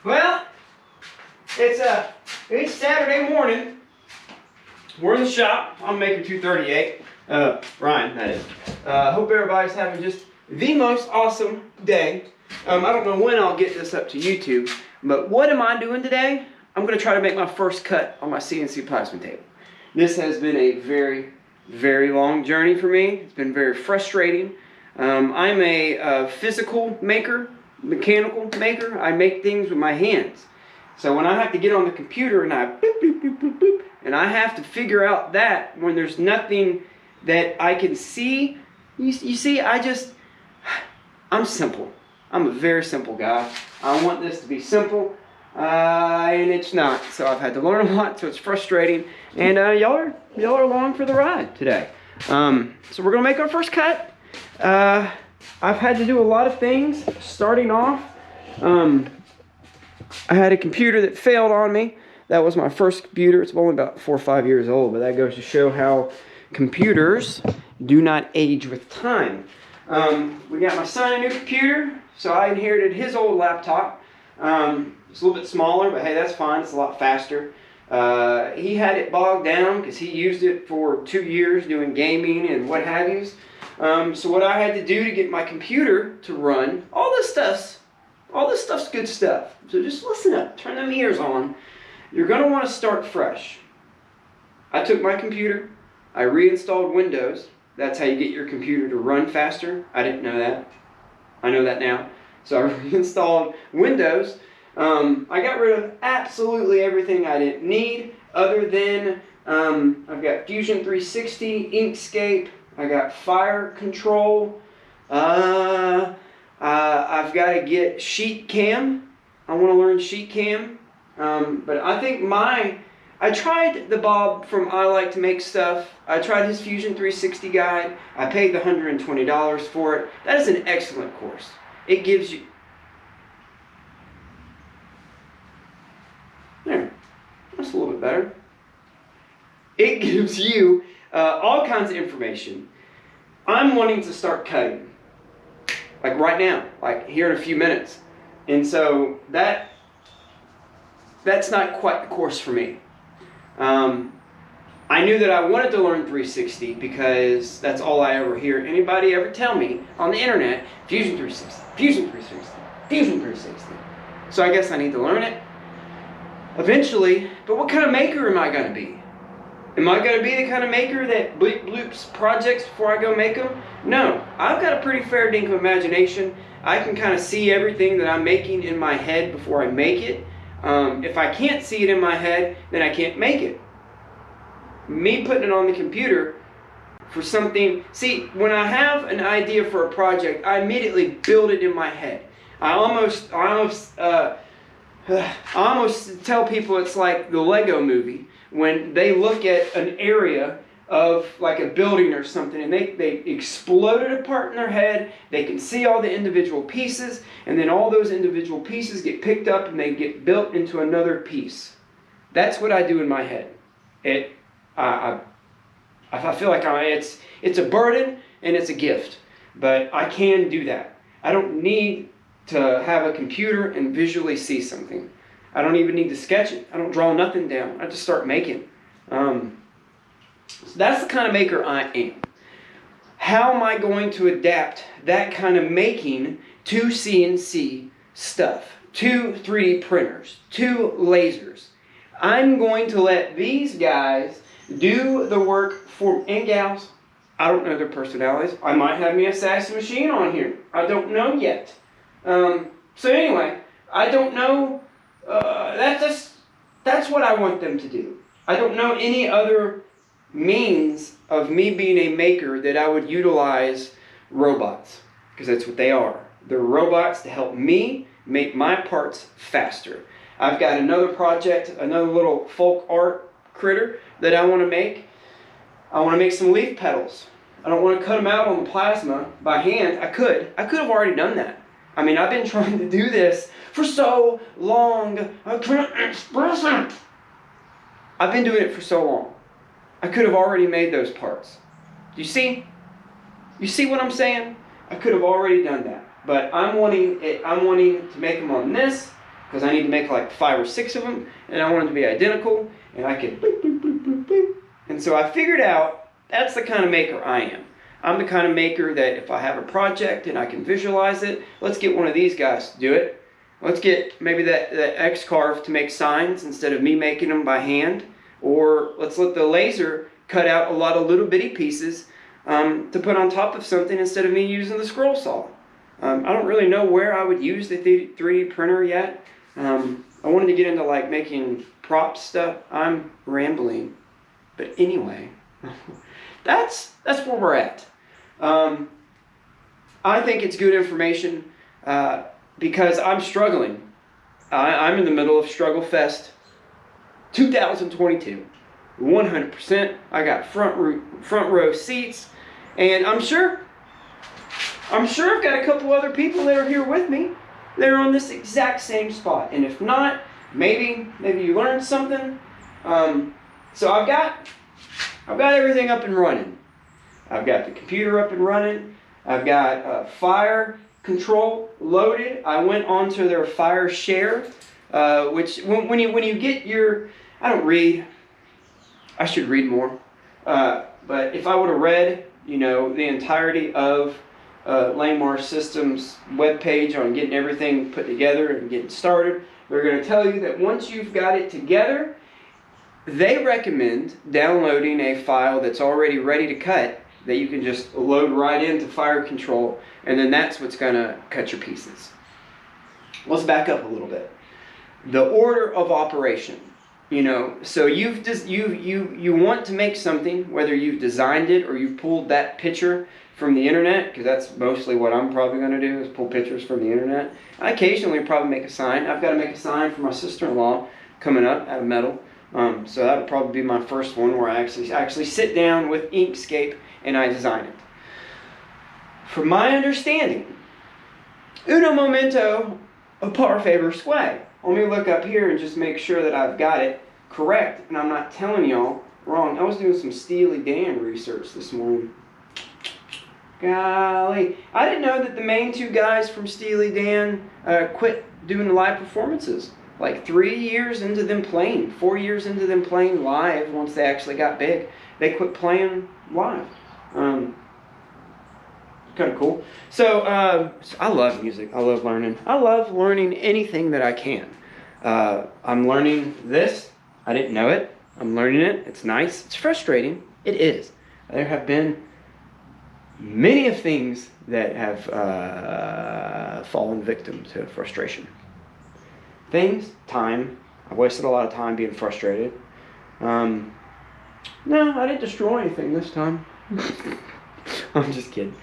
Well, it's Saturday morning. We're in the shop. I'm making 238. Ryan, that is. Hope everybody's having just the most awesome day. I don't know when I'll get this up to YouTube, but what am I doing today? I'm going to try to make my first cut on my CNC plasma table. This has been a very, very long journey for me. It's been very frustrating. I'm a physical maker, mechanical maker. I make things with my hands. So when I have to get on the computer and I boop, boop, boop, boop, boop, and I have to figure out that when there's nothing that I can see, you see, I'm simple. I'm a very simple guy. I want this to be simple, and it's not. So I've had to learn a lot, so it's frustrating. And y'all are along for the ride today. So we're gonna make our first cut. I've had to do a lot of things starting off. I had a computer that failed on me. That was my first computer. It's only about 4 or 5 years old, but that goes to show how computers do not age with time. We got my son a new computer, so I inherited his old laptop. It's a little bit smaller, but hey, that's fine. It's a lot faster. He had it bogged down because he used it for 2 years doing gaming and what have yous. So what I had to do to get my computer to run, all this stuff's good stuff. So just listen up, turn them ears on. You're gonna wanna start fresh. I took my computer, I reinstalled Windows. That's how you get your computer to run faster. I didn't know that. I know that now. So I reinstalled Windows. I got rid of absolutely everything I didn't need other than I've got Fusion 360, Inkscape, I got Fire Control, I've got to get Sheet Cam. I want to learn Sheet Cam. But I think I tried the Bob from I Like to Make Stuff. I tried his Fusion 360 guide. I paid the $120 for it. That is an excellent course. It gives you... There. That's a little bit better. It gives you all kinds of information. I'm wanting to start cutting. Like right now, like here in a few minutes. And so that's not quite the course for me. I knew that I wanted to learn 360 because that's all I ever hear anybody ever tell me on the internet. Fusion 360, Fusion 360, Fusion 360. So I guess I need to learn it eventually. But what kind of maker am I going to be? Am I going to be the kind of maker that bleep bloops projects before I go make them? No. I've got a pretty fair dink of imagination. I can kind of see everything that I'm making in my head before I make it. If I can't see it in my head, then I can't make it. Me putting it on the computer for something... See, when I have an idea for a project, I immediately build it in my head. I almost tell people it's like the Lego movie. When they look at an area of like a building or something and they explode it apart in their head, they can see all the individual pieces, and then all those individual pieces get picked up and they get built into another piece. That's what I do in my head. I feel like it's a burden and it's a gift, but I can do that. I don't need to have a computer and visually see something. I don't even need to sketch it. I don't draw nothing down. I just start making. So that's the kind of maker I am. How am I going to adapt that kind of making to CNC stuff, to 3D printers, to lasers? I'm going to let these guys do the work for, and gals. I don't know their personalities. I might have me a sassy machine on here. I don't know yet. So anyway, I don't know. That's what I want them to do. I don't know any other means of me being a maker that I would utilize robots, because that's what they are. They're robots to help me make my parts faster. I've got another project, another little folk art critter that I want to make. I want to make some leaf petals. I don't want to cut them out on the plasma by hand. I could have already done that. I mean, I've been trying to do this for so long. I can't express it. I've been doing it for so long. I could have already made those parts. Do you see? You see what I'm saying? I could have already done that. But I'm wanting to make them on this because I need to make like 5 or 6 of them, and I want them to be identical, and I can boop, boop, boop, boop, boop. And so I figured out that's the kind of maker I am. I'm the kind of maker that if I have a project and I can visualize it, let's get one of these guys to do it. Let's get maybe that X-Carve to make signs instead of me making them by hand. Or let's let the laser cut out a lot of little bitty pieces to put on top of something instead of me using the scroll saw. I don't really know where I would use the 3D printer yet. I wanted to get into like making prop stuff. I'm rambling. But anyway, that's where we're at. I think it's good information because I'm struggling. I'm in the middle of Struggle Fest 2022. 100%. I got front row seats, and I'm sure I've got a couple other people that are here with me that are on this exact same spot. And if not, maybe you learned something. So I've got everything up and running. I've got the computer up and running. I've got Fire Control loaded. I went onto their Fire Share, which when you get your, I don't read. I should read more. But if I would have read, the entirety of Langmar Systems webpage on getting everything put together and getting started, they're going to tell you that once you've got it together, they recommend downloading a file that's already ready to cut that you can just load right into Fire Control, and then that's what's going to cut your pieces. Let's back up a little bit. The order of operation. So you want to make something, whether you've designed it or you've pulled that picture from the internet, because that's mostly what I'm probably going to do is pull pictures from the internet. I occasionally probably make a sign. I've got to make a sign for my sister-in-law coming up out of metal. So that would probably be my first one where I actually sit down with Inkscape and I design it. From my understanding, uno momento par favor squay. Let me look up here and just make sure that I've got it correct and I'm not telling y'all wrong. I was doing some Steely Dan research this morning. Golly. I didn't know that the main 2 guys from Steely Dan quit doing the live performances. Like 3 years into them playing, 4 years into them playing live, once they actually got big, they quit playing live. Kind of cool. So I love music. I love learning. I love learning anything that I can. I'm learning this. I didn't know it. I'm learning it. It's nice. It's frustrating. It is. There have been many of things that have fallen victim to frustration. Time. I wasted a lot of time being frustrated. No, I didn't destroy anything this time. I'm just kidding.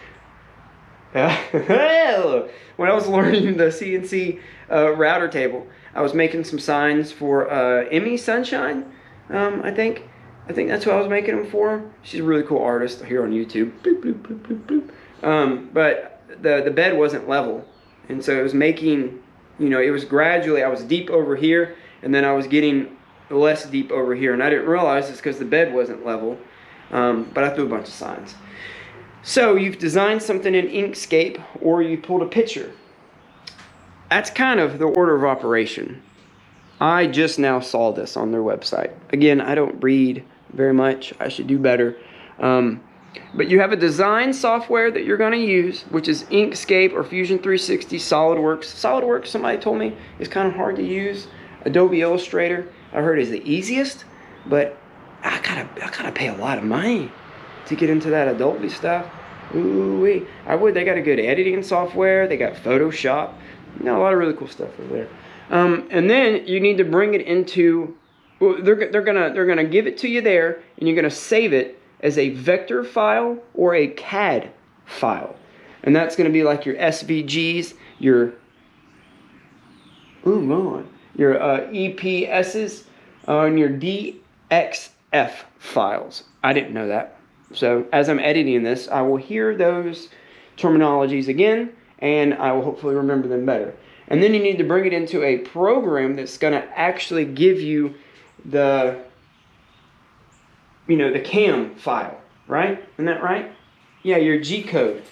When I was learning the CNC router table, I was making some signs for Emmy Sunshine, I think that's who I was making them for. She's a really cool artist here on YouTube. Bloop, bloop, bloop, bloop, bloop. But the bed wasn't level, and so it was making, it was gradually, I was deep over here, and then I was getting less deep over here, and I didn't realize it's because the bed wasn't level, but I threw a bunch of signs. So you've designed something in Inkscape, or you pulled a picture. That's kind of the order of operation. I just now saw this on their website. Again, I don't read very much. I should do better. But you have a design software that you're going to use, which is Inkscape or Fusion 360, SolidWorks. SolidWorks, somebody told me, is kind of hard to use. Adobe Illustrator, I heard, is the easiest, but I gotta pay a lot of money to get into that Adobe stuff. Ooh-wee. They got a good editing software. They got Photoshop. A lot of really cool stuff over there. And then you need to bring it into. Well, they're gonna give it to you there, and you're gonna save it as a vector file or a CAD file, and that's gonna be like your SVGs, your EPSs, and your DXF files. I didn't know that. So as I'm editing this, I will hear those terminologies again, and I will hopefully remember them better. And then you need to bring it into a program that's going to actually give you the CAM file, right? Isn't that right? Yeah, your G code.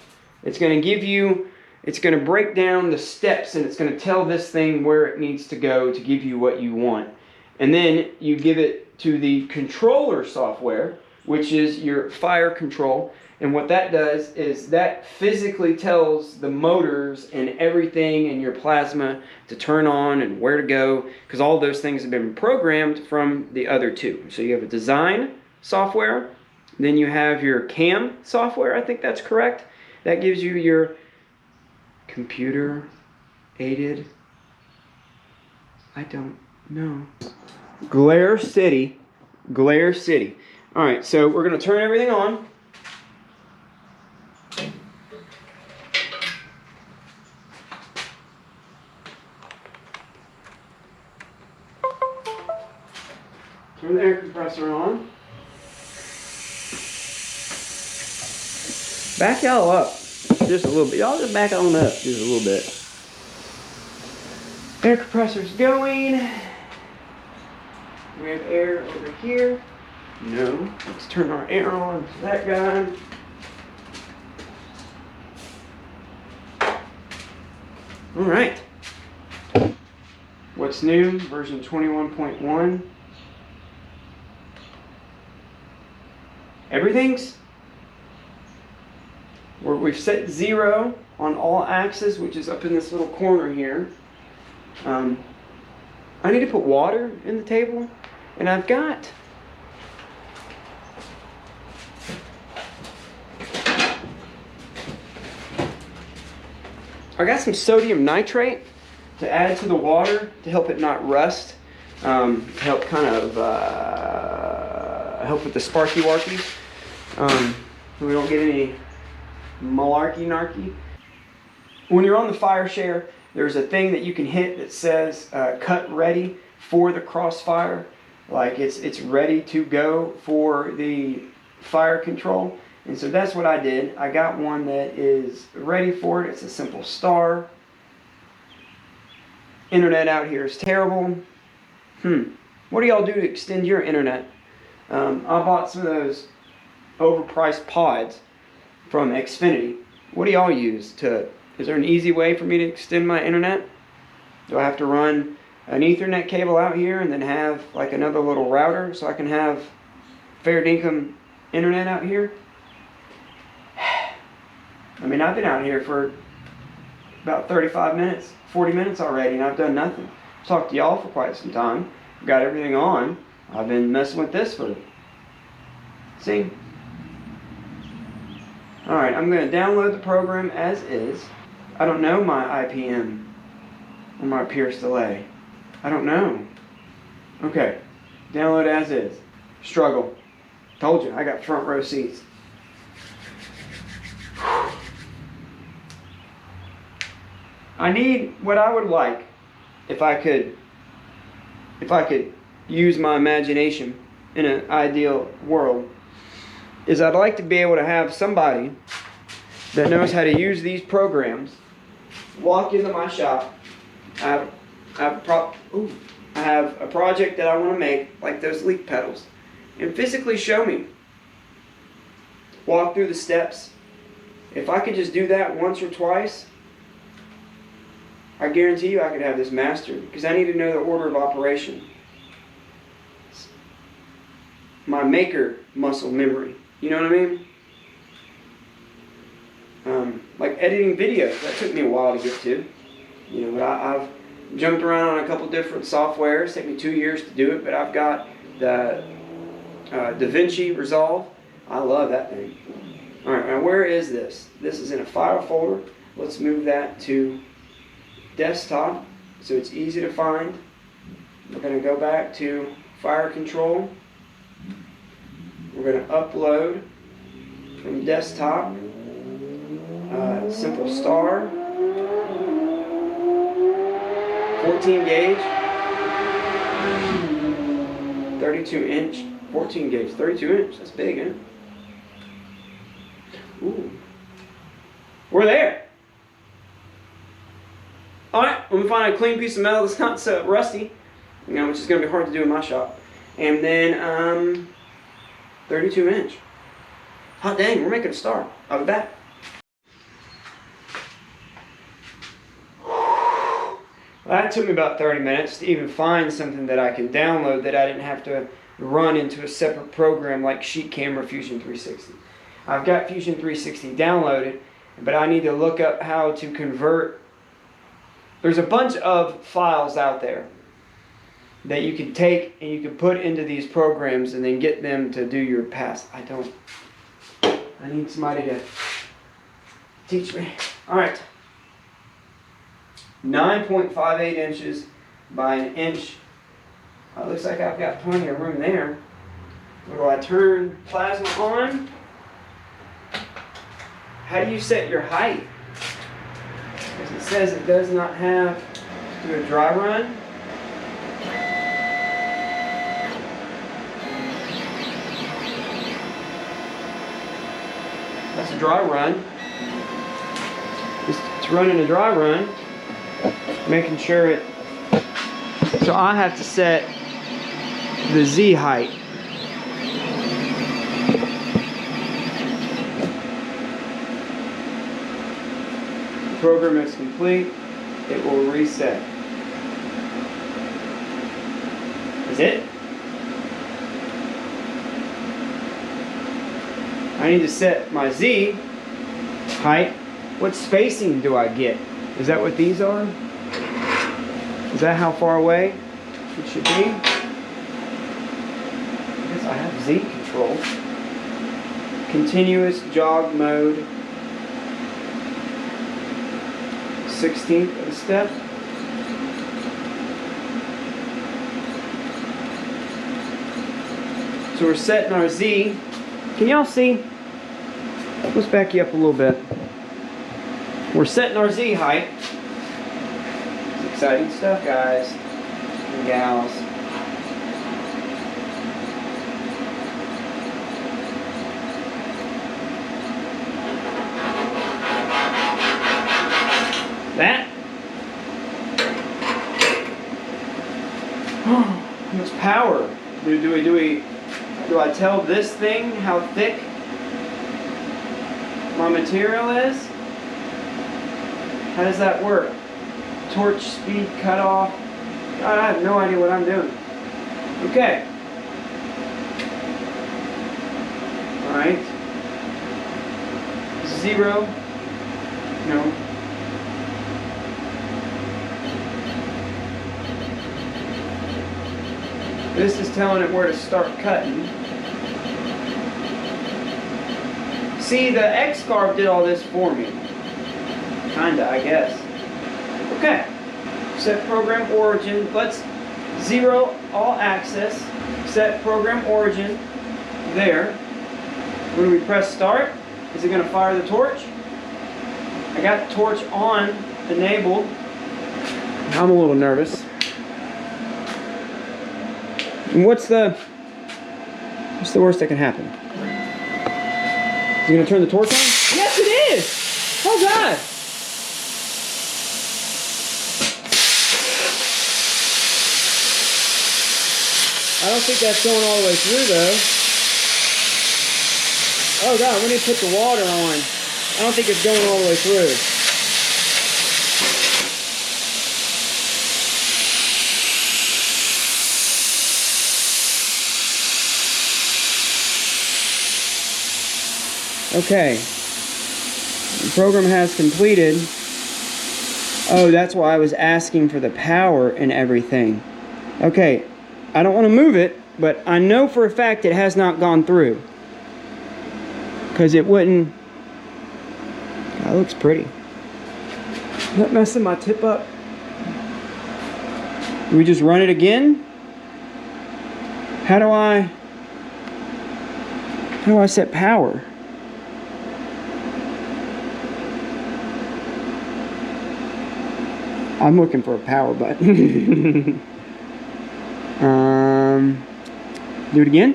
It's going to give you it's going to break down the steps, and it's going to tell this thing where it needs to go to give you what you want. And then you give it to the controller software, which is your fire control. And what that does is that physically tells the motors and everything in your plasma to turn on and where to go, because all those things have been programmed from the other two. So you have a design software, then you have your CAM software, I think that's correct. That gives you your computer aided, I don't know. Glare City. All right, so we're going to turn everything on. Turn the air compressor on. Back y'all up just a little bit. Y'all just back on up just a little bit. Air compressor's going. We have air over here. No. Let's turn our air on to that guy. All right. What's new? Version 21.1. Everything's we've set 0 on all axes, which is up in this little corner here. I need to put water in the table, and I got some sodium nitrate to add to the water to help it not rust, to help kind of help with the sparky-warkies. So we don't get any malarkey-narky. When you're on the fire share, there's a thing that you can hit that says cut ready for the Crossfire. Like it's ready to go for the fire control. And so that's what I did. I got one that is ready for it. It's a simple star. Internet out here is terrible. What do y'all do to extend your internet? I bought some of those overpriced pods from Xfinity. What do y'all use is there an easy way for me to extend my internet? Do I have to run an Ethernet cable out here and then have like another little router so I can have fair dinkum internet out here? I mean, I've been out here for about 35 minutes, 40 minutes already, and I've done nothing. I've talked to y'all for quite some time. Got everything on. I've been messing with this for, see? Alright, I'm going to download the program as is. I don't know my IPM or my Pierce delay. I don't know. Okay, download as is. Struggle. Told you, I got front row seats. I need what I would like if I could use my imagination in an ideal world, is I'd like to be able to have somebody that knows how to use these programs walk into my shop. I have a project that I want to make, like those leak pedals, and physically show me. Walk through the steps. If I could just do that once or twice, I guarantee you I could have this mastered, because I need to know the order of operation. My maker muscle memory. You know what I mean? Like editing videos, that took me a while to get to. You know, but I've jumped around on a couple different softwares. It took me 2 years to do it, but I've got the DaVinci Resolve. I love that thing. All right, now where is this? This is in a file folder. Let's move that to desktop so it's easy to find. We're going to go back to fire control. We're going to upload from desktop simple star 14 gauge 32 inch 14 gauge 32 inch. That's big, huh? Ooh, we're there. Alright, let me find a clean piece of metal that's not so rusty, you know, which is going to be hard to do in my shop. And then 32 inch. Hot dang, we're making a star. I'll be back. That took me about 30 minutes to even find something that I can download that I didn't have to run into a separate program like Sheet Camera Fusion 360. I've got Fusion 360 downloaded, but I need to look up how to convert. There's a bunch of files out there that you can take and you can put into these programs and then get them to do your pass. I need somebody to teach me. All right. 9.58 inches by an inch. It looks like I've got plenty of room there. Where do I turn plasma on? How do you set your height? Because it says it does not have to do a dry run. That's a dry run. It's running a dry run. Making sure it. So I have to set the Z height. The program is complete. It will reset. Is it? I need to set my Z height. What spacing do I get? Is that what these are? Is that how far away it should be? I guess I have Z control. Continuous jog mode. 16th of a step. So we're setting our Z. Can y'all see? Let's back you up a little bit. We're setting our Z height. It's exciting stuff, guys and gals. That. How much power do I tell this thing how thick my material is? How does that work? Torch speed cutoff. God, I have no idea what I'm doing. Okay. Alright. 0. No. This is telling it where to start cutting. See, the X-Carve did all this for me. Kinda, I guess. Okay. Set program origin. Let's 0 all access. Set program origin. There. When we press start, is it going to fire the torch? I got the torch on, enabled. I'm a little nervous. And what's the worst that can happen? Is it going to turn the torch on? Yes, it is! Oh, God! I don't think that's going all the way through, though. Oh, God, let me put the water on. I don't think it's going all the way through. Okay, the program has completed. Oh, that's why I was asking for the power and everything. Okay, I don't want to move it, but I know for a fact it has not gone through. Because it wouldn't. That looks pretty. Is that messing my tip up? Do we just run it again? How do I set power? I'm looking for a power button. Do it again.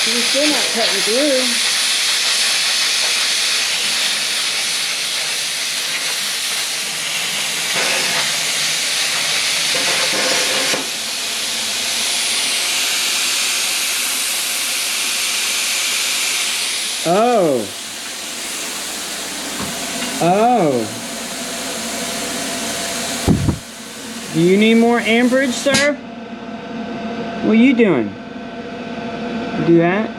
We're still not cutting through. Oh. Oh. Do you need more amperage, sir? What are you doing? Do that?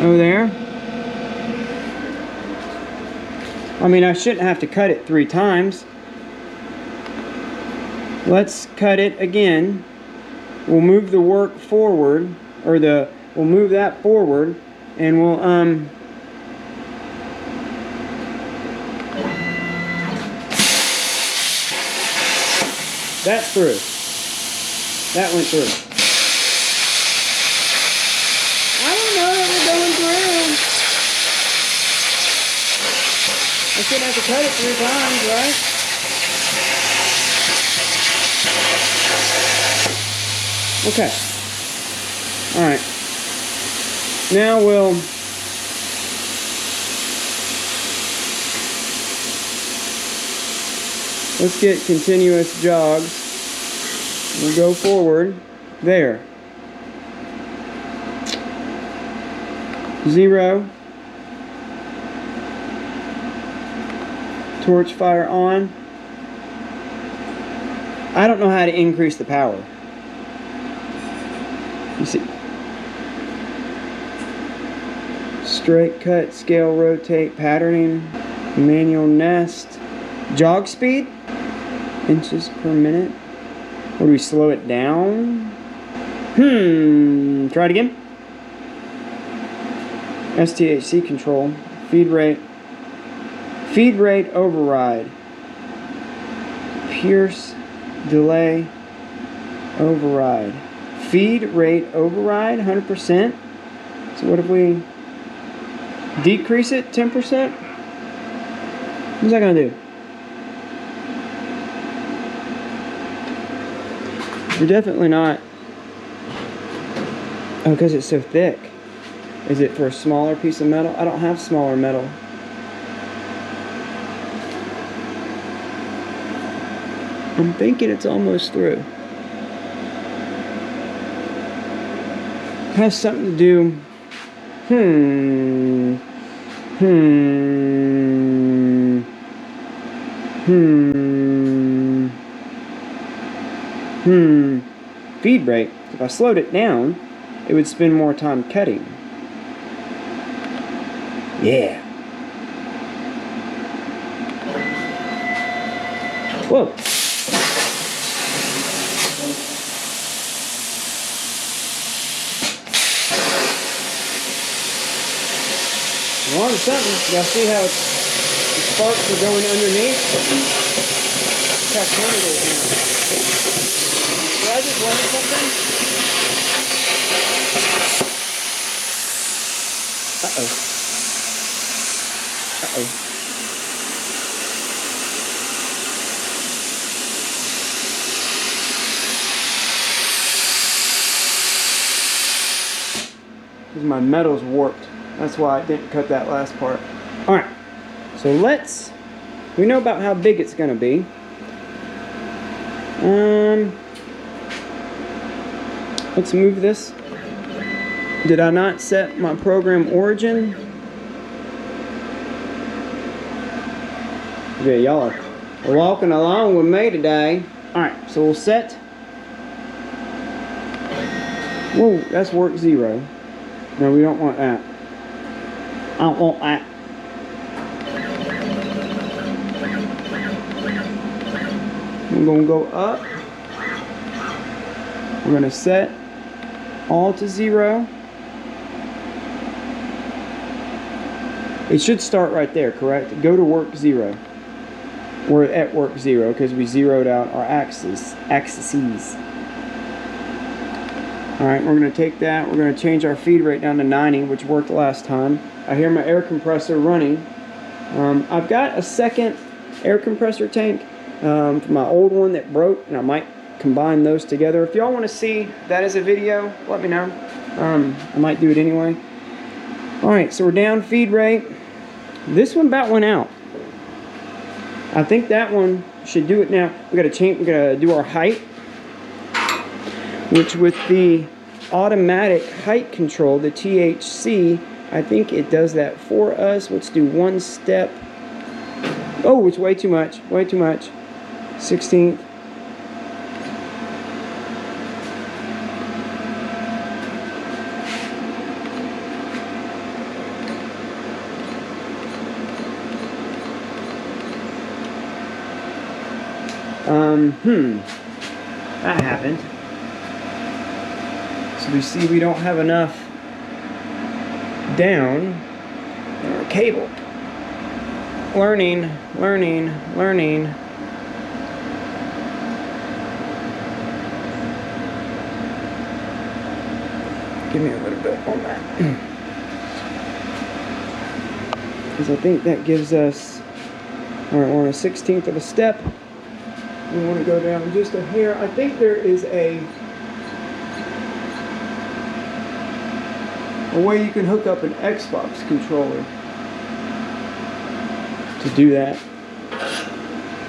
Over there? I mean, I shouldn't have to cut it 3 times. Let's cut it again. We'll move the work forward, or we'll move that forward, and we'll that's through. That went through. I don't know that we're going through. I shouldn't have to cut it 3 times, right? Okay. Alright. Now let's get continuous jogs. We'll go forward. There. 0. Torch fire on. I don't know how to increase the power. You see? Straight cut, scale, rotate, patterning, manual nest, jog speed, inches per minute. Or do we slow it down? Try it again. STHC control, feed rate override, Pierce delay override, feed rate override 100%. So what if we decrease it 10%? What's that gonna do? We're definitely not. Oh, because it's so thick. Is it for a smaller piece of metal? I don't have smaller metal. I'm thinking it's almost through. Has something to do. Feed rate. If I slowed it down, it would spend more time cutting. Yeah. Whoa. We're on to something. Y'all see how the sparks are going underneath? Look how clean it is now. Did I just learn something? Uh-oh. Uh-oh. Because my metal's warped. That's why I didn't cut that last part. Alright. So we know about how big it's going to be. Let's move this. Did I not set my program origin? Yeah, y'all are walking along with me today. Alright, so we'll set. Whoa, that's work 0. No, we don't want that. I don't want that. We're going to go up. We're going to set all to 0. It should start right there, correct? Go to work 0. We're at work 0 because we zeroed out our axes. Alright, we're going to take that. We're going to change our feed rate down to 90, which worked last time. I hear my air compressor running. I've got a second air compressor tank from my old one that broke, and I might combine those together. If y'all want to see that as a video, let me know. I might do it anyway. Alright, so we're down feed rate. This one about went out. I think that one should do it now. We gotta do our height, which with the automatic height control, the THC, I think it does that for us. Let's do one step. Oh, it's way too much. Way too much. 16th. That happened. So we see we don't have enough down in our cable. Learning. Give me a little bit on that. Because I think that gives us, alright, we're on a 16th of a step. We want to go down just a hair. I think there is a way you can hook up an Xbox controller to do that.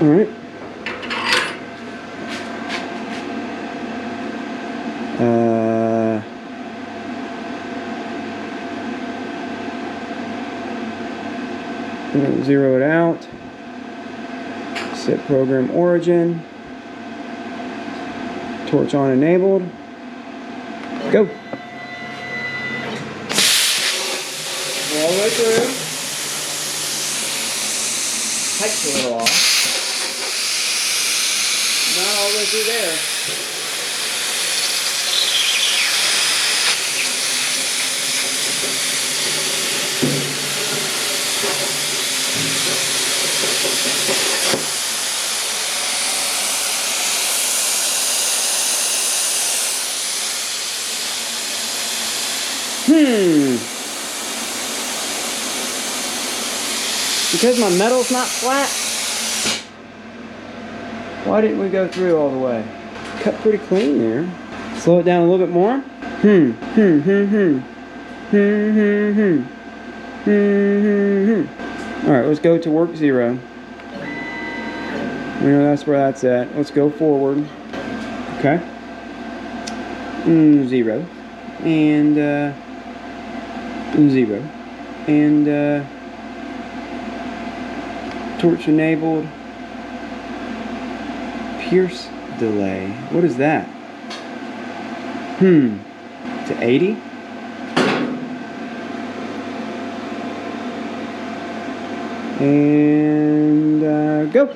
Alright. I'm going to zero it out. Set program origin. Torch on enabled. Go. All the way through. Height's a little off. Not all the way through there. Because my metal's not flat, why didn't we go through all the way? Cut pretty clean there. Slow it down a little bit more. Alright, let's go to work 0. We know that's where that's at. Let's go forward. Okay. 0. And 0. And torch enabled. Pierce delay. What is that? To 80. And go.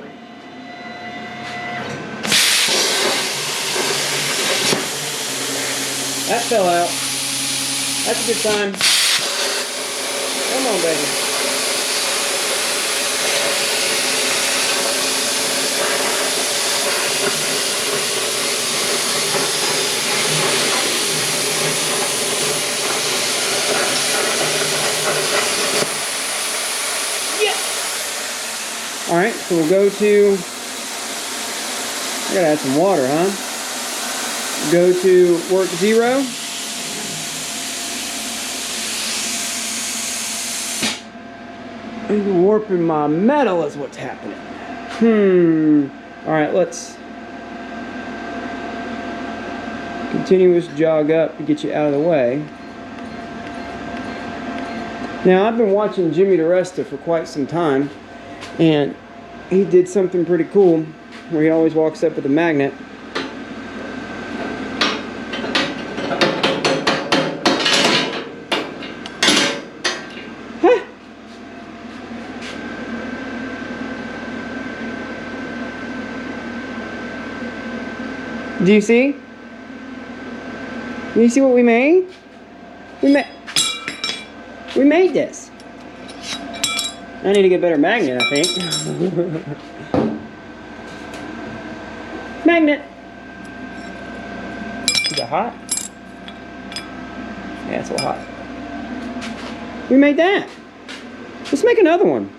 That fell out. That's a good sign. Come on, baby. Alright, so we'll go to, I gotta add some water, huh? Go to work 0. I'm warping my metal is what's happening. Alright, let's continuous jog up to get you out of the way. Now, I've been watching Jimmy DeResta for quite some time. And he did something pretty cool where he always walks up with a magnet. Huh. Do you see? Do you see what we made? We made this. I need to get a better magnet, I think. Magnet! Is it hot? Yeah, it's a little hot. We made that. Let's make another one.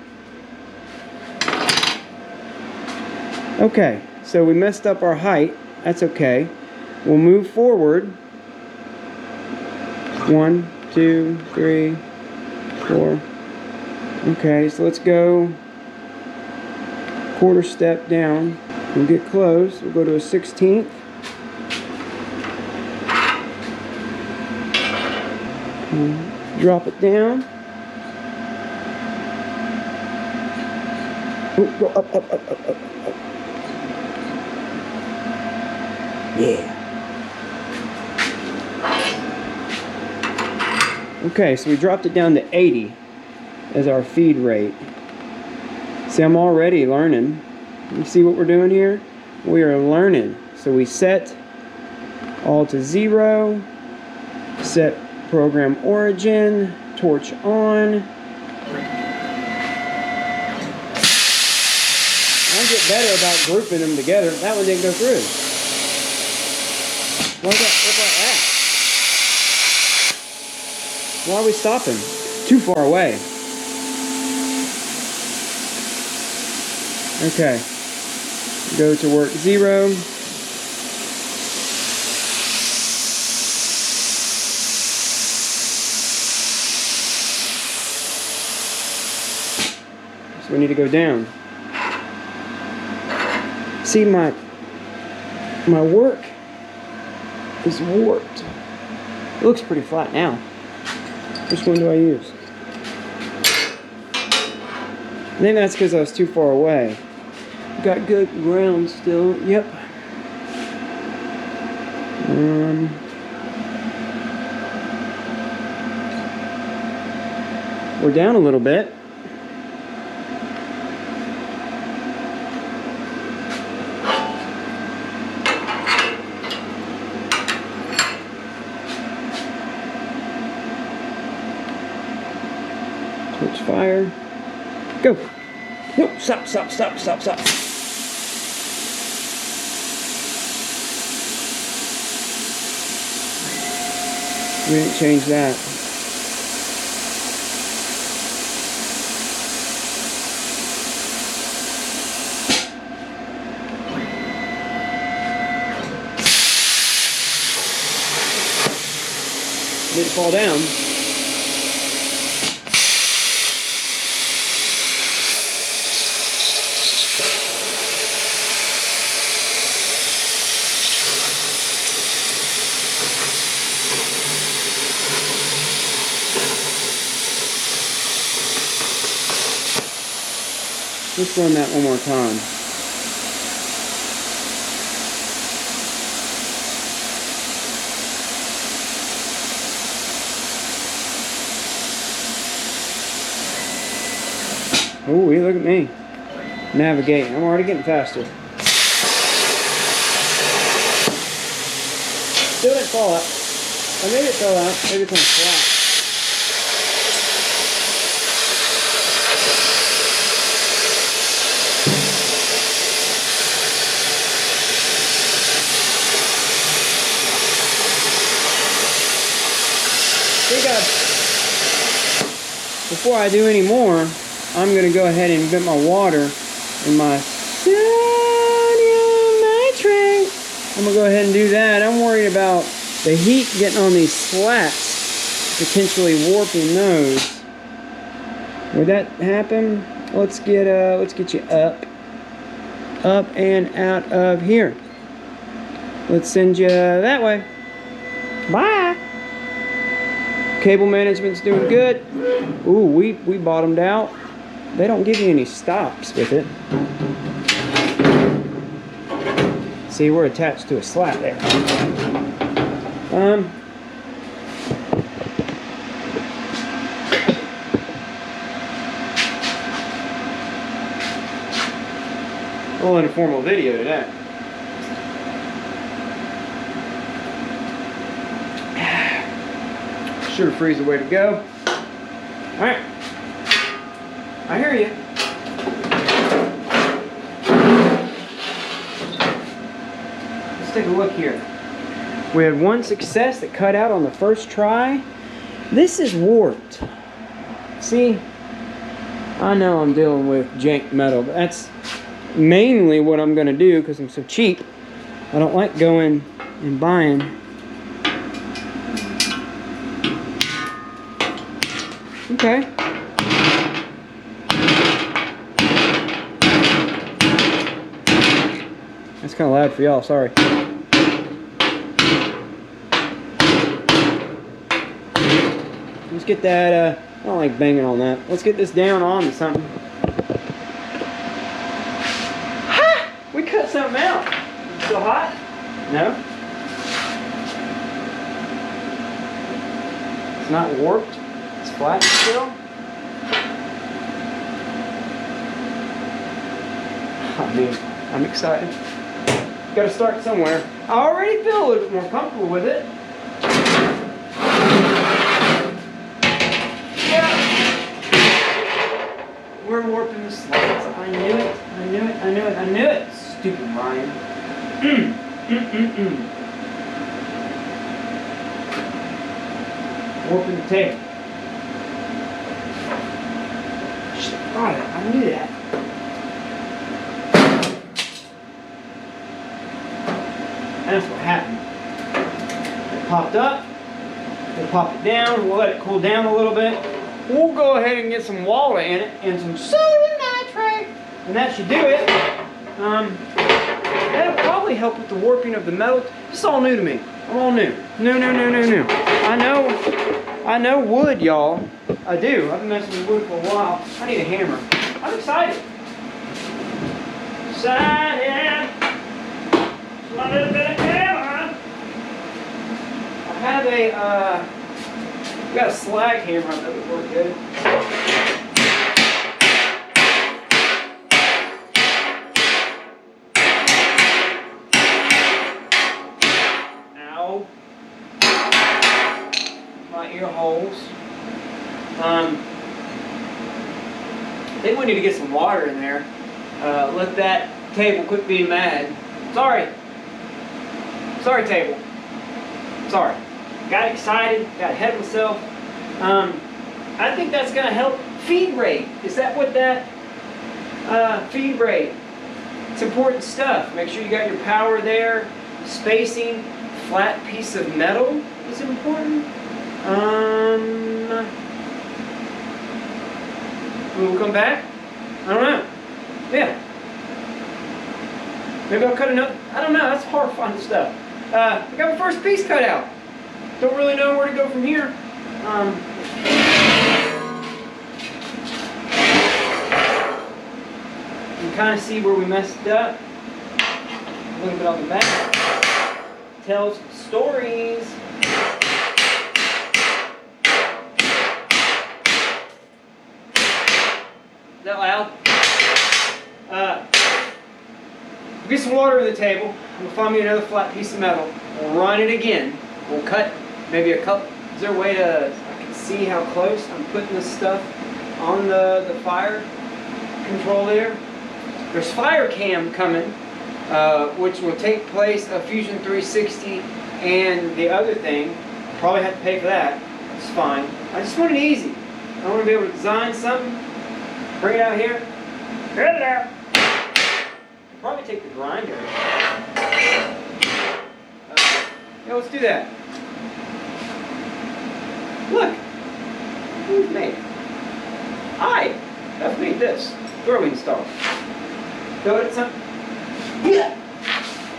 Okay, so we messed up our height. That's okay. We'll move forward. 1, 2, 3, 4. Okay, so let's go quarter step down. We'll get close. We'll go to a 16th. Drop it down. Ooh, go up, up, up, up, up, up. Yeah. Okay, so we dropped it down to 80 as our feed rate. See, I'm already learning. You see what we're doing here? We are learning. So we set all to 0, set program origin, torch on. I'll get better about grouping them together. That one didn't go through. Why is that? What's like that? Why are we stopping? Too far away. Okay. Go to work 0. So we need to go down. See, my work is warped. It looks pretty flat now. Which one do I use? I think that's because I was too far away. Got good ground still. Yep. We're down a little bit. Switch fire. Go. No, stop, stop, stop, stop, stop. We didn't change that. Did it fall down? Let's run that one more time. Oh, look at me. Navigating. I'm already getting faster. Still didn't fall out. Or maybe it fell out. Maybe it comes flat. Before I do any more, I'm going to go ahead and get my water in my sodium nitrate. I'm going to go ahead and do that. I'm worried about the heat getting on these slats, potentially warping those. Would that happen? Let's get you up and out of here. Let's send you that way. Bye. Cable management's doing good. Ooh, we bottomed out. They don't give you any stops with it. See, we're attached to a slat there. A little informal video today. Sugar free is the way to go. Alright. I hear you. Let's take a look here. We had one success that cut out on the first try. This is warped. See? I know I'm dealing with jank metal, but that's mainly what I'm going to do because I'm so cheap. I don't like going and buying. Okay. That's kind of loud for y'all, sorry. Let's get that, I don't like banging on that. Let's get this down onto something. Ha! We cut something out. Is it still hot? No? It's not warped. It's flat still. I mean, I'm excited. Gotta start somewhere. I already feel a little bit more comfortable with it. Yeah. We're warping the slots. I knew it. I knew it. I knew it. I knew it. Stupid Ryan. Warping the tape. Shit, I knew that. That's what happened. It popped up. We'll pop it down. We'll let it cool down a little bit. We'll go ahead and get some water in it and some sodium nitrate, and that should do it. That'll probably help with the warping of the metal. It's all new to me. I'm all new. New. I know wood, y'all. I do. I've been messing with wood for a while. I need a hammer. I'm excited. Excited. A little bit of hammer. I have a, got a slag hammer that would work good. Ow. My ear holes. I think we need to get some water in there. Let that table quit being mad. Sorry. Sorry, table. Sorry. Got excited, got ahead of myself. I think that's going to help feed rate. Is that what that feed rate? It's important stuff. Make sure you got your power there. Spacing, flat piece of metal is important. We'll come back. I don't know. Yeah. Maybe I'll cut another. I don't know. That's horrifying stuff. I got my first piece cut out. Don't really know where to go from here. You can kind of see where we messed up. A little bit on the back. Tells stories. Is that loud? Get some water on the table. We'll find me another flat piece of metal. We'll run it again. We'll cut maybe a couple. Is there a way to, I can see how close I'm putting this stuff on the fire control there? There's fire cam coming, which will take place of Fusion 360 and the other thing. Probably have to pay for that. It's fine. I just want it easy. I want to be able to design something, bring it out here, get it out. Probably take the grinder. Yeah, let's do that. Look, who's made it? I've made this. Where are we installed? Throw it at something. Yeah.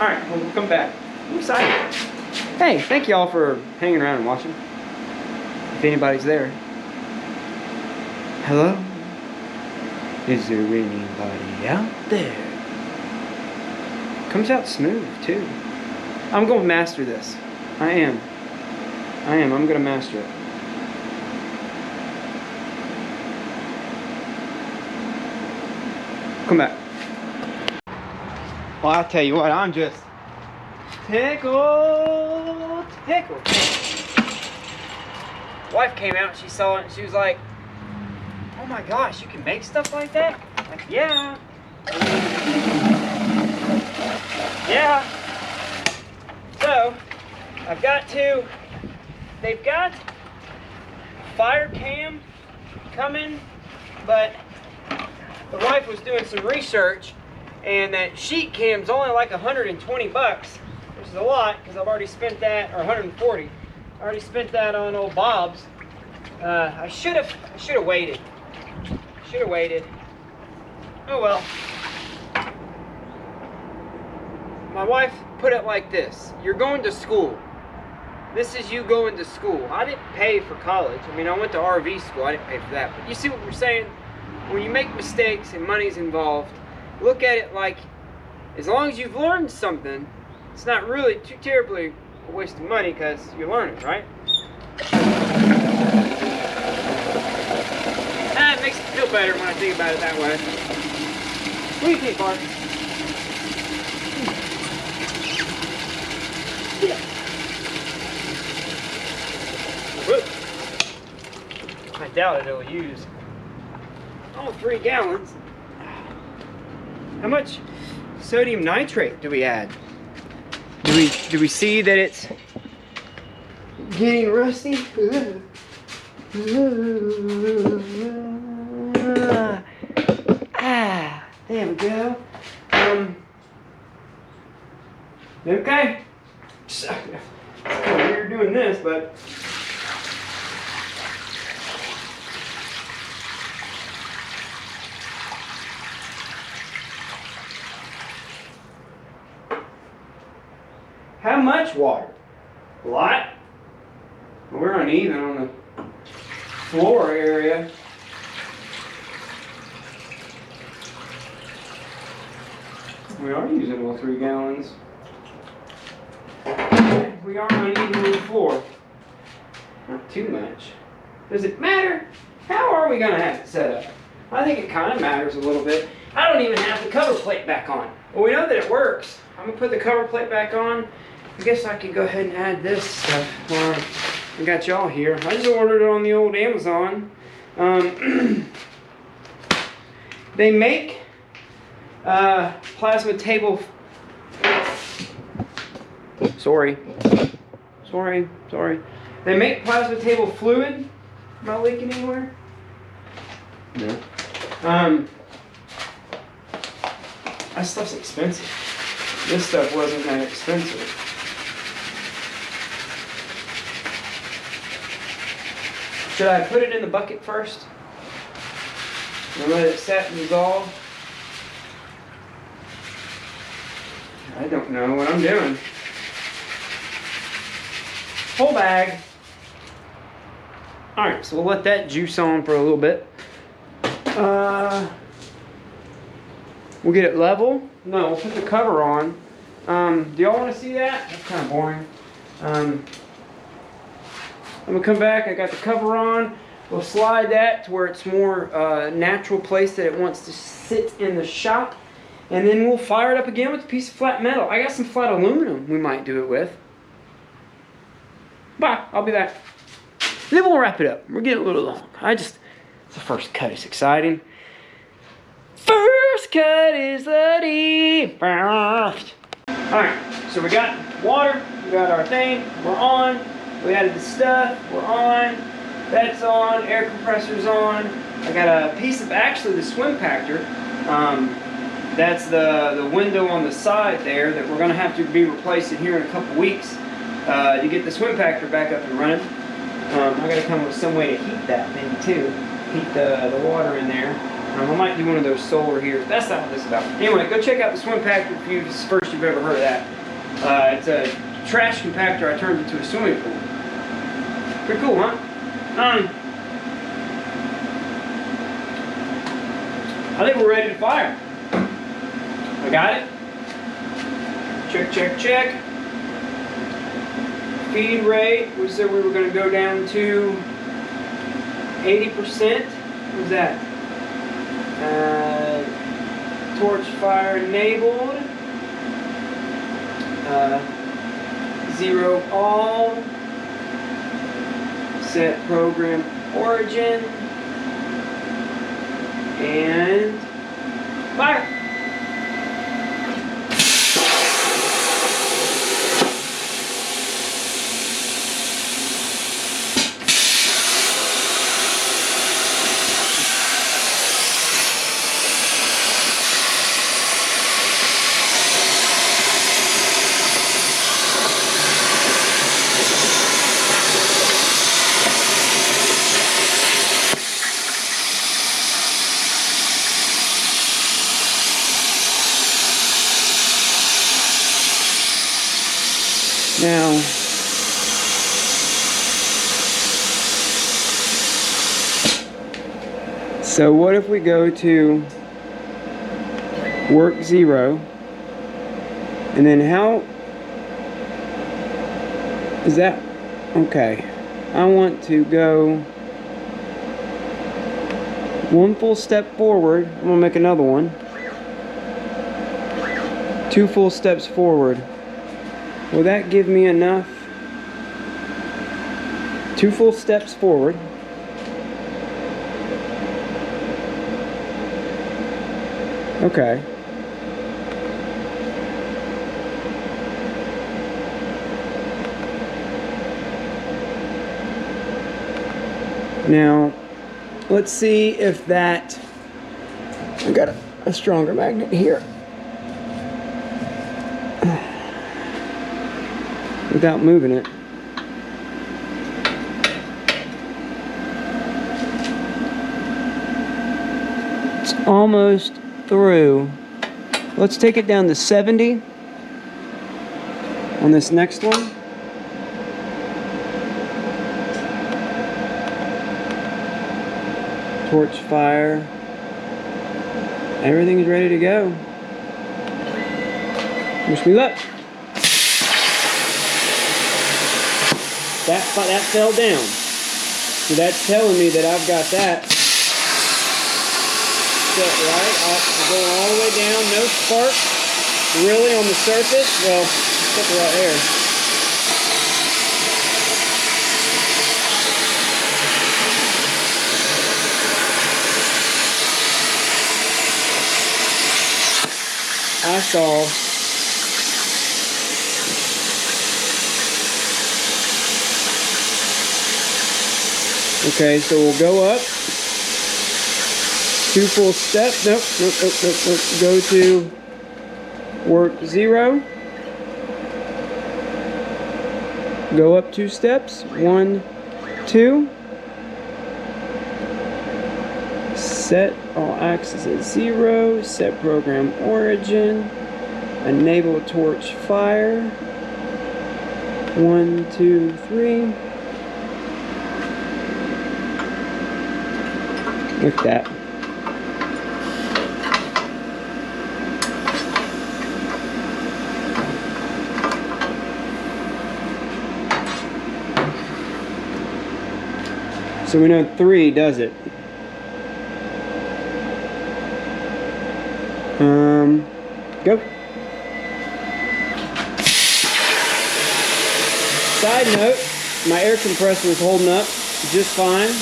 All right, we'll come back. I'm excited. Hey, thank y'all for hanging around and watching. If anybody's there. Hello? Is there anybody out there? Comes out smooth too. I'm going to master this. I am. I'm going to master it. Come back. Well, I'll tell you what, I'm just tickled. Wife came out, she saw it, and she was like, "Oh my gosh, you can make stuff like that?" I'm like, yeah. Yeah. So, they've got fire cam coming, but the wife was doing some research, and that sheet cam's only like 120 bucks, which is a lot, because I've already spent that, or 140. I already spent that on old Bob's. I should have waited. Oh well. My wife put it like this: you're going to school. this is you going to school. I didn't pay for college. I mean, I went to RV school. I didn't pay for that. But you see what we're saying? When you make mistakes and money's involved, look at it like, as long as you've learned something, it's not really too terribly a waste of money because you're learning, right? It makes me feel better when I think about it that way. What do you think, Mark? I doubt it'll use all 3 gallons. How much sodium nitrate do we add? Do we see that it's getting rusty? There we go. Okay. It's kind of weird doing this, but how much water? A lot? We're uneven on the floor area. We are using all 3 gallons. We are uneven on the floor. Not too much. Does it matter? How are we going to have it set up? I think it kind of matters a little bit. I don't even have the cover plate back on. Well, we know that it works. I'm going to put the cover plate back on. I guess I could go ahead and add this stuff while I got y'all here. I just ordered it on the old Amazon. They make plasma table. Sorry. They make plasma table fluid. Am I leaking anywhere? No. That stuff's expensive. This stuff wasn't that expensive. Should I put it in the bucket first and let it set and dissolve? I don't know what I'm doing. Whole bag. Alright, so we'll let that juice on for a little bit. We'll get it level. No, we'll put the cover on. Do y'all want to see that? That's kind of boring. I'm going to come back. I got the cover on. We'll slide that to where it's more natural place that it wants to sit in the shop. And then we'll fire it up again with a piece of flat metal. I got some flat aluminum we might do it with. Bye. I'll be back. Then we'll wrap it up. We're getting a little long. It's the first cut. It's exciting. First cut is the first. Alright, so we got water, we got our thing, we're on, we added the stuff, we're on, that's on, air compressor's on. I got a piece of, actually the swim pactor, that's the window on the side there that we're going to have to be replacing here in a couple weeks to get the swim pactor back up and running. I got to come up with some way to heat that thing too, heat the water in there. I might do one of those solar heaters. That's not what this is about. Anyway, go check out the swim pactor if this is the first you've ever heard of that. It's a trash compactor I turned into a swimming pool. Pretty cool, huh? I think we're ready to fire. I got it. Check, check, check. Feed rate, we said we were going to go down to 80%. What was that? Torch fire enabled. 0 all. Set program origin. And fire. So what if we go to work 0, and then how is that? Okay, I want to go 1 full step forward. I'm gonna make another one. 2 full steps forward. Will that give me enough? 2 full steps forward. Okay. Now, let's see if that... I got a stronger magnet here. Without moving it. It's almost through. Let's take it down to 70 on this next one. Torch fire. Everything's ready to go. Wish me luck. That fell down. So that's telling me that I've got that set right. I'm going all the way down. No spark really on the surface. Well, except right there. I saw okay, so we'll go up 2 full steps. Nope. Go to work 0. Go up 2 steps. 1, 2. Set all axes at 0. Set program origin. Enable torch fire. 1, 2, 3. Like that. So we know 3 does it. Go. Side note, my air compressor is holding up just fine.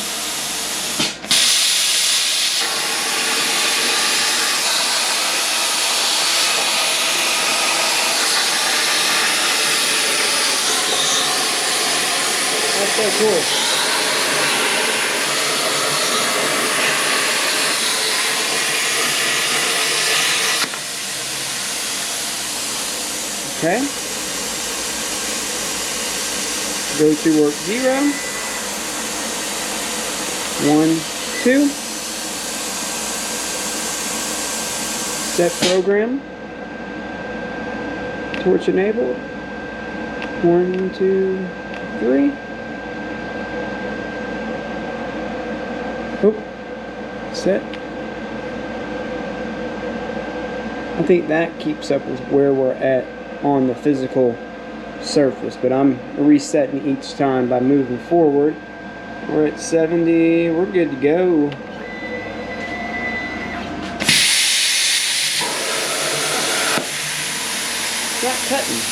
That's so cool. Okay. Go to work 0. 1, 2. Set program. Torch enabled. 1, 2, 3. Oh, set. I think that keeps up with where we're at on the physical surface, but I'm resetting each time by moving forward. We're at 70. We're good to go. It's not cutting.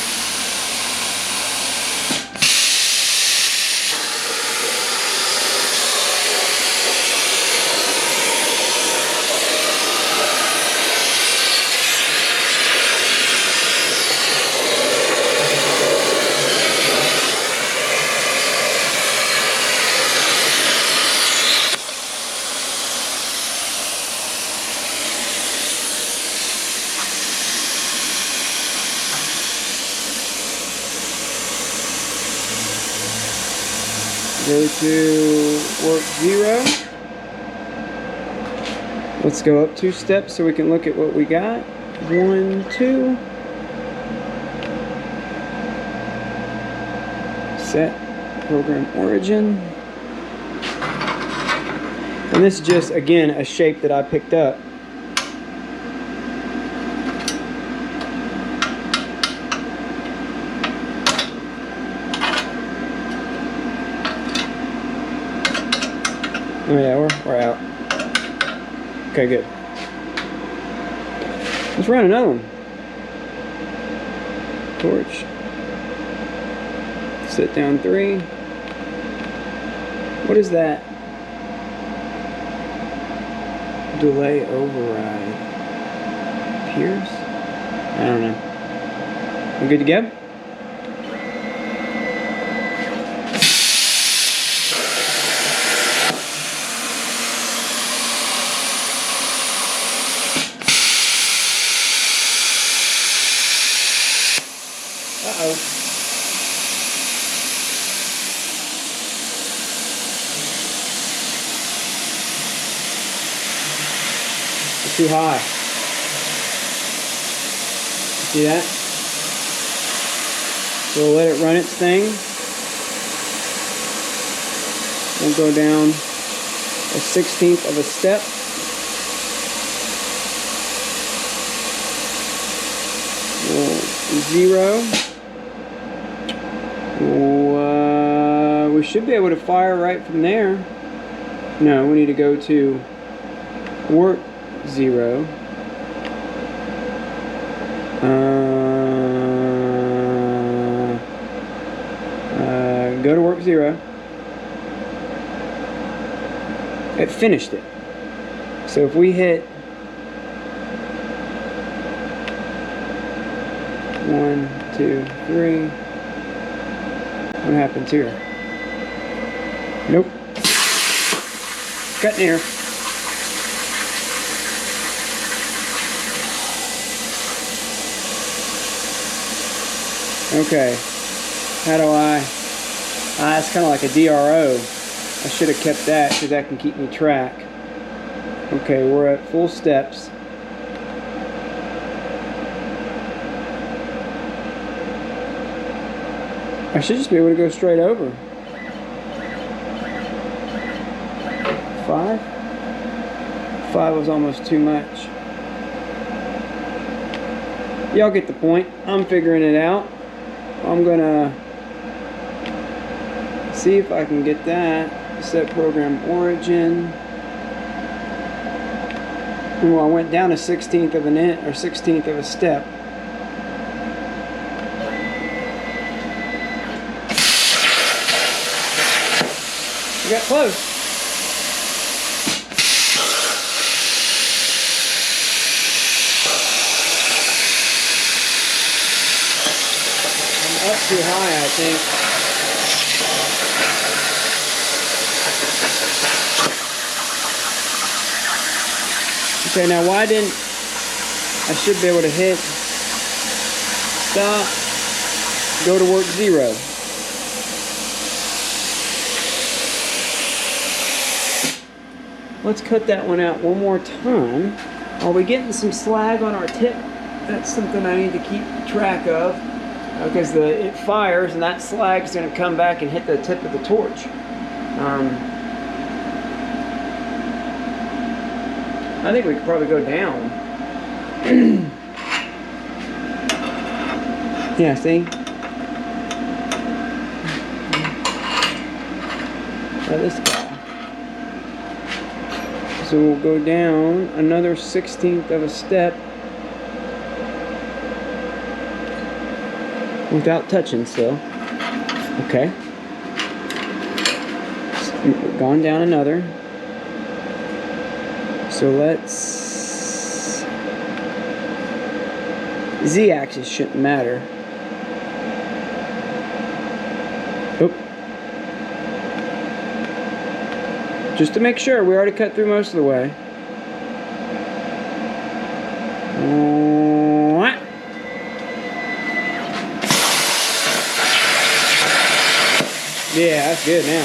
Go to work 0. Let's go up 2 steps so we can look at what we got. 1, 2. Set program origin. And this is just, again, a shape that I picked up. Oh yeah, we're out. Okay, good. Let's run another one. Torch. Sit down 3. What is that? Delay override. Pierce? I don't know. We good to go? Uh-oh. It's too high. See that? So we'll let it run its thing. We'll go down a 1/16 of a step. We'll 0. We should be able to fire right from there. No, we need to go to work 0. Go to work 0. It finished it. So if we hit 1, 2, 3, what happens here? Nope. Cutting air. Okay. How do I? It's kind of like a DRO. I should have kept that because that can keep me track. Okay, we're at full steps. I should just be able to go straight over. 5? 5 was almost too much. Y'all get the point. I'm figuring it out. I'm gonna see if I can get that. Set program origin. Well, I went down a 1/16 of an inch or 1/16 of a step. We got close. I'm up too high, I think. Okay, now why didn't I should be able to hit stop, go to work 0. Let's cut that one out one more time. Are we getting some slag on our tip? That's something I need to keep track of because it fires and that slag is going to come back and hit the tip of the torch. I think we could probably go down. Yeah, see? Try this guy. So we'll go down another 1/16 of a step without touching still. Okay. Gone down another. So let's... Z-axis shouldn't matter. Oop. Just to make sure, we already cut through most of the way. Yeah, that's good now.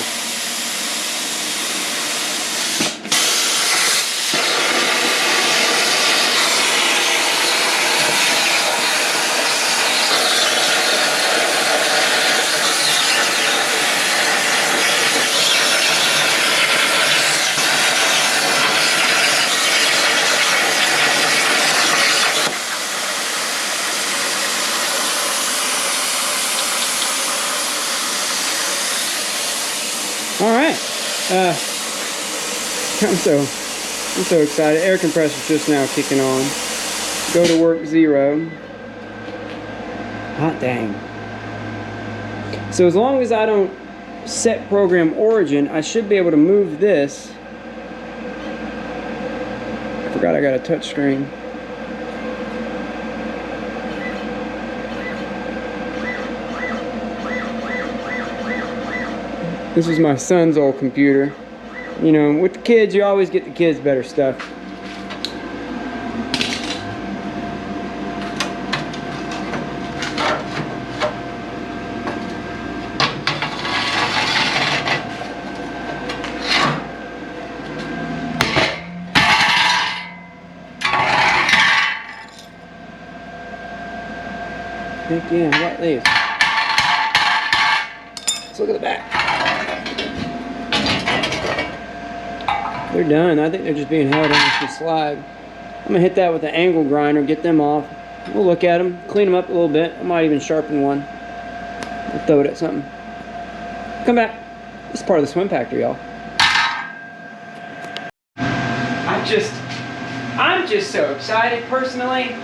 All right. I'm so excited. Air compressor's just now kicking on. Go to work 0. Hot dang. So as long as I don't set program origin, I should be able to move this. I forgot I got a touch screen. This is my son's old computer. You know, with the kids, you always get the kids better stuff. Again, what these? Let's look at the back. They're done. I think they're just being held on with the slag. I'm gonna hit that with an angle grinder, get them off. We'll look at them, clean them up a little bit. I might even sharpen one. We'll throw it at something. Come back. This is part of the swim factor, y'all. I'm just so excited personally.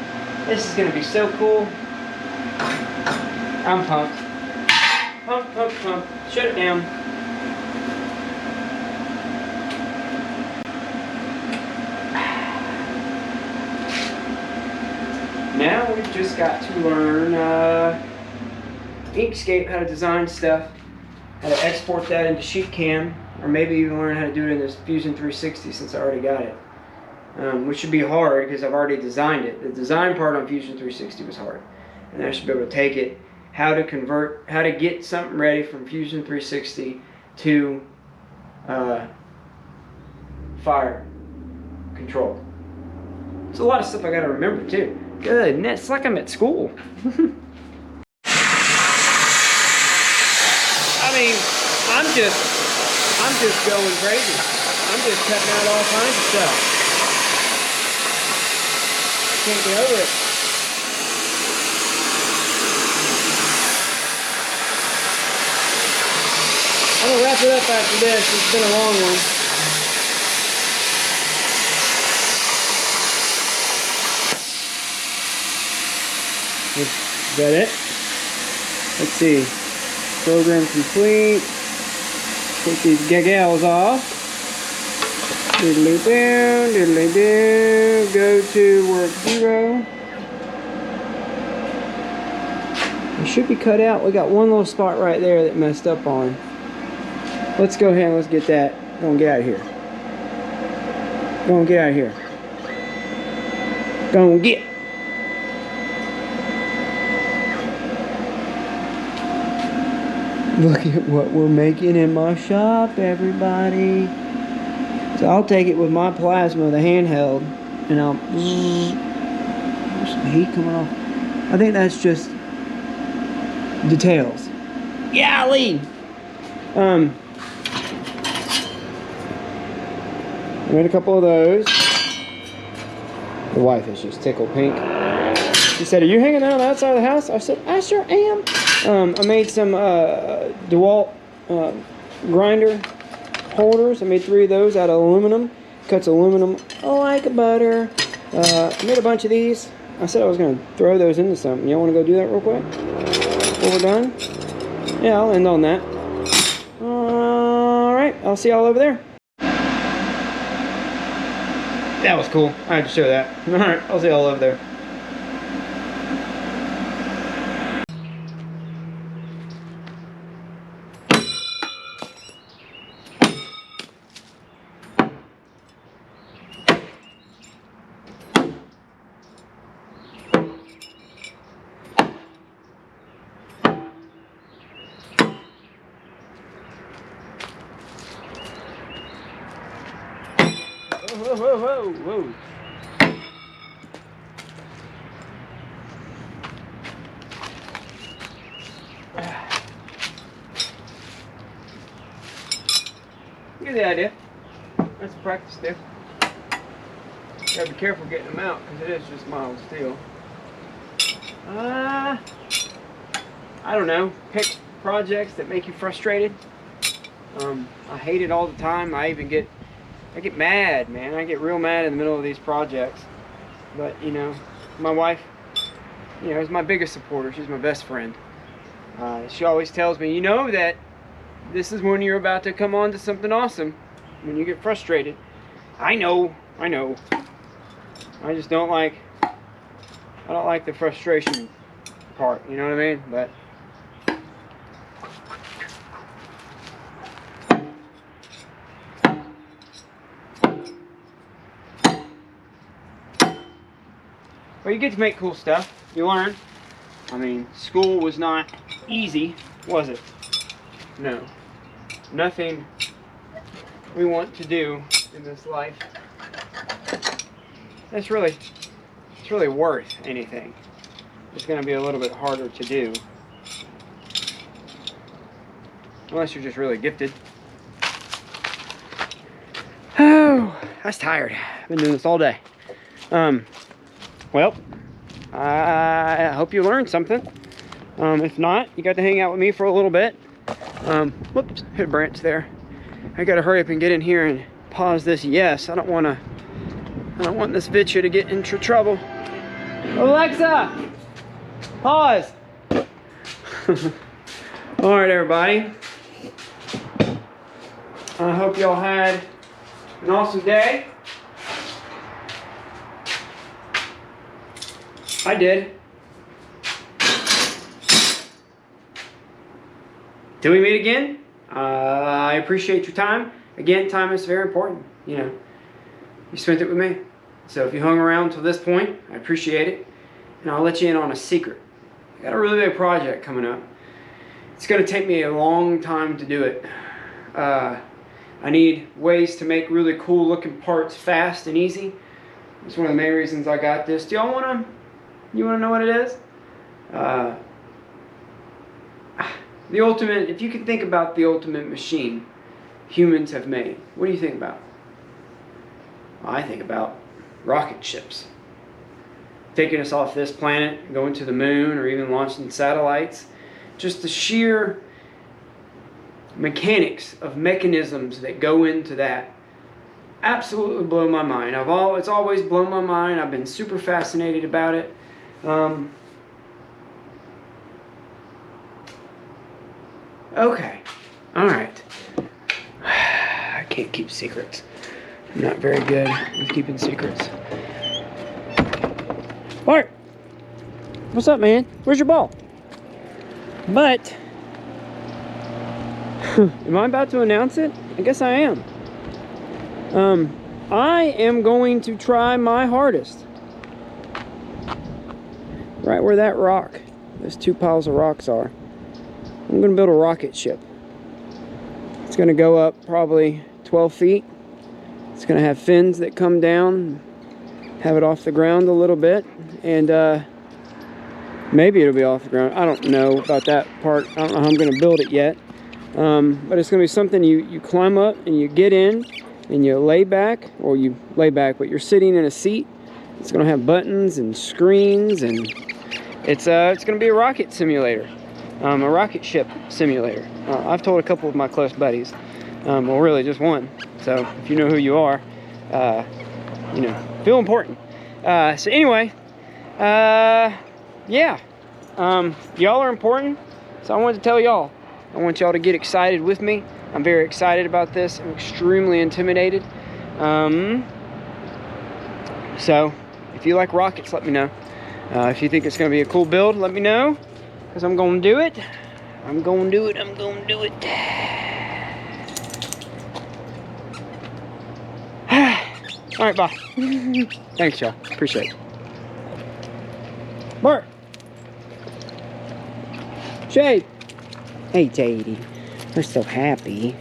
This is gonna be so cool. I'm pumped. Pump. Shut it down. Now we've just got to learn Inkscape, how to design stuff, how to export that into SheetCam, or maybe even learn how to do it in this Fusion 360 since I already got it. Which should be hard because I've already designed it. The design part on Fusion 360 was hard. And I should be able to take it, how to get something ready from Fusion 360 to fire control. It's a lot of stuff I got to remember too. Goodness, it's like I'm at school. I mean, I'm just going crazy. I'm just cutting out all kinds of stuff. Can't get over it. I'm gonna wrap it up after this. It's been a long one. Is that it? Let's see. Program complete. Take these gaggles off. Diddly do, diddly do. Go to work 0. It should be cut out. We got one little spot right there that messed up on. Let's go ahead and let's get that. Go and get out of here. Go and get out of here. Go and get. Look at what we're making in my shop, everybody. So I'll take it with my plasma, the handheld, and I'll... There's some heat coming off. I think that's just details. Golly! I made a couple of those. The wife is just tickled pink. She said, "Are you hanging out outside of the house?" I said, "I sure am." I made some DeWalt grinder holders. I made 3 of those out of aluminum. Cuts aluminum like butter. I made a bunch of these. I said I was going to throw those into something. Y'all want to go do that real quick before we're done? Yeah, I'll end on that. Alright, I'll see y'all over there. That was cool. I had to show that. Alright, I'll see y'all over there. Whoa. Get the idea. That's a practice stick. Gotta be careful getting them out because it is just mild steel. I don't know. Pick projects that make you frustrated. I hate it all the time. I get mad, man. I get real mad in the middle of these projects. But, you know, my wife, you know, is my biggest supporter. She's my best friend. She always tells me, you know, that this is when you're about to come on to something awesome, when you get frustrated. I know. I just don't like the frustration part, you know what I mean? But you get to make cool stuff. You learn. I mean, school was not easy, was it? No. Nothing we want to do in this life it's really worth anything. It's going to be a little bit harder to do. Unless you're just really gifted. Oh, that's tired. I've been doing this all day. Well, I hope you learned something. If not, you got to hang out with me for a little bit. Whoops, hit a branch there. I got to hurry up and get in here and pause this. Yes, I don't want this video to get into trouble. Alexa, pause. All right, everybody. I hope y'all had an awesome day. I did. Till we meet again, I appreciate your time. Again, time is very important. You know, you spent it with me. So if you hung around till this point, I appreciate it. And I'll let you in on a secret. I got a really big project coming up. It's going to take me a long time to do it. I need ways to make really cool looking parts fast and easy. That's one of the main reasons I got this. Do y'all want to know what it is? The ultimate, if you can think about the ultimate machine humans have made, what do you think about? Well, I think about rocket ships. Taking us off this planet, going to the moon, or even launching satellites. Just the sheer mechanics of mechanisms that go into that absolutely blow my mind. It's always blown my mind. I've been super fascinated about it. Okay, all right. I can't keep secrets. I'm not very good with keeping secrets. Bart, what's up, man? Where's your ball? But am I about to announce it? I guess I am. I am going to try my hardest. Right where that rock, those two piles of rocks are. I'm going to build a rocket ship. It's going to go up probably 12 feet. It's going to have fins that come down, have it off the ground a little bit, and maybe it'll be off the ground. I don't know about that part. I don't know how I'm going to build it yet. But it's going to be something you climb up and you get in and you lay back, or you lay back, but you're sitting in a seat. It's going to have buttons and screens, and it's going to be a rocket simulator. A rocket ship simulator. I've told a couple of my close buddies. Well, really just one. So if you know who you are, you know, feel important. So anyway, yeah. Y'all are important. So I wanted to tell y'all. I want y'all to get excited with me. I'm very excited about this. I'm extremely intimidated. So if you like rockets, let me know. If you think it's going to be a cool build, let me know. Because I'm going to do it. I'm going to do it. I'm going to do it. Alright, bye. Thanks, y'all. Appreciate it. Bart. Shade. Hey, Jady. We're so happy.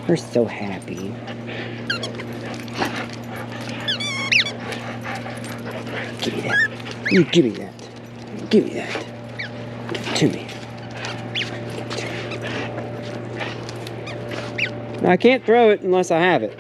We're so happy. Give me that. You give me that. Give me that. To me. I can't throw it unless I have it.